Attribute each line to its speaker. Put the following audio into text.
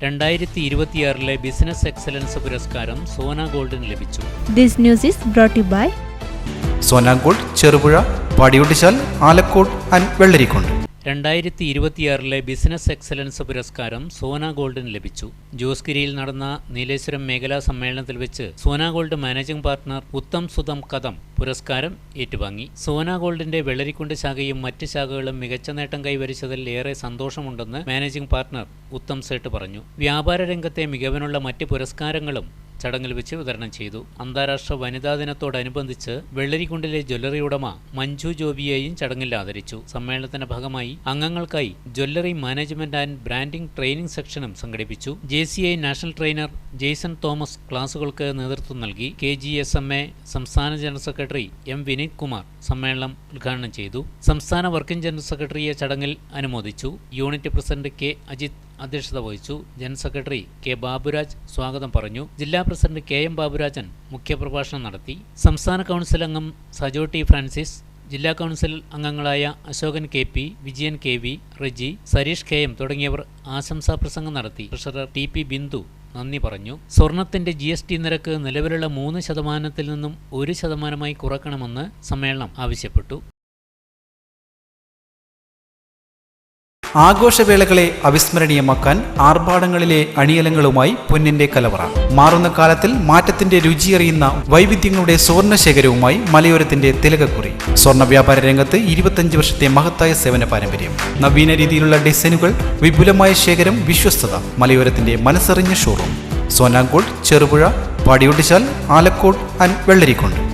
Speaker 1: 2026 business excellence പുരസ്കാരം സോന ഗോൾഡിന് ലഭിച്ചു.
Speaker 2: This news is brought to you by
Speaker 3: Sona gold, Cherupuzha, Padiyottuchal, Alakode and Vellarikundu.
Speaker 1: 2026 business excellence പുരസ്കാരം സോന ഗോൾഡിന് ലഭിച്ചു. ജോസ്ഗിരിയിൽ നടന്ന നീലേശ്വരം മേഖലാ സമ്മേളനത്തിൽ വെച്ച് സോന ഗോൾഡ് മാനേജിംഗ് പാർട്ണർ ഉത്തം സുതം കദം പുരസ്കാരം ഏറ്റുവാങ്ങി. സോന ഗോൾഡിന്റെ വെള്ളരിക്കുണ്ട് ശാഖയും മറ്റ് ശാഖകളും മികച്ച നേട്ടം കൈവരിച്ചതിൽ ഏറെ സന്തോഷമുണ്ടെന്ന് മാനേജിംഗ് പാർട്ണർ ഉത്തം സേട്ട് പറഞ്ഞു. വ്യാപാര രംഗത്തെ മികവിനുള്ള മറ്റ് പുരസ്കാരങ്ങളും ചടങ്ങിൽ വെച്ച് വിതരണം ചെയ്തു. അന്താരാഷ്ട്ര വനിതാ ദിനത്തോടനുബന്ധിച്ച് വെള്ളരിക്കുണ്ടിലെ ജ്വല്ലറി ഉടമ മഞ്ജു ജോബിയെയും ചടങ്ങിൽ ആദരിച്ചു. സമ്മേളനത്തിന്റെ ഭാഗമായി അംഗങ്ങൾക്കായി jewellery management and branding training സെക്ഷനും സംഘടിപ്പിച്ചു. JCI national trainer Jaison Thomas ക്ലാസുകൾക്ക് നേതൃത്വം നൽകി. KGSMA സംസ്ഥാന general secretary M. Vineeth Kumar സമ്മേളനം ഉദ്ഘാടനം ചെയ്തു. സംസ്ഥാന വർക്കിംഗ് ജനറൽ സെക്രട്ടറിയെ ചടങ്ങിൽ അനുമോദിച്ചു. Unit president K. അജിത് അധ്യക്ഷത വഹിച്ചു. General secretary K. ബാബുരാജ് സ്വാഗതം പറഞ്ഞു. ജില്ലാ പ്രസിഡന്റ് KM ബാബുരാജൻ മുഖ്യപ്രഭാഷണം നടത്തി. സംസ്ഥാന കൗൺസിൽ അംഗം സജോ T. ഫ്രാൻസിസ്, ജില്ലാ കൗൺസിൽ അംഗങ്ങളായ Ashokan KP, Vijayan KV, Reji, Sareesh KM തുടങ്ങിയവർ ആശംസാ പ്രസംഗം നടത്തി. ട്രഷറർ TP ബിന്ദു നന്ദി പറഞ്ഞു. സ്വർണത്തിന്റെ GST നിരക്ക് നിലവിലുള്ള 3% നിന്നും 1% കുറക്കണമെന്ന് സമ്മേളനം ആവശ്യപ്പെട്ടു.
Speaker 3: ആഘോഷവേളകളെ അവിസ്മരണീയമാക്കാൻ ആർഭാടങ്ങളിലെ അണിയലങ്ങളുമായി പൊന്നിന്റെ കലവറ. മാറുന്ന കാലത്തിൽ മാറ്റത്തിന്റെ രുചിയറിയുന്ന വൈവിധ്യങ്ങളുടെ സുവർണശേഖരവുമായി മലയോരത്തിന്റെ തിലകക്കുറി. സ്വർണ്ണ വ്യാപാര രംഗത്ത് 25 വർഷത്തെ മഹത്തായ സേവന പാരമ്പര്യം. നവീന രീതിയിലുള്ള ഡിസൈനുകൾ, വിപുലമായ ശേഖരം, വിശ്വസ്തത. മലയോരത്തിന്റെ മനസ്സറിഞ്ഞ showroom. Sona gold, Cherupuzha, Padiyottuchal, Alakode and Vellarikundu.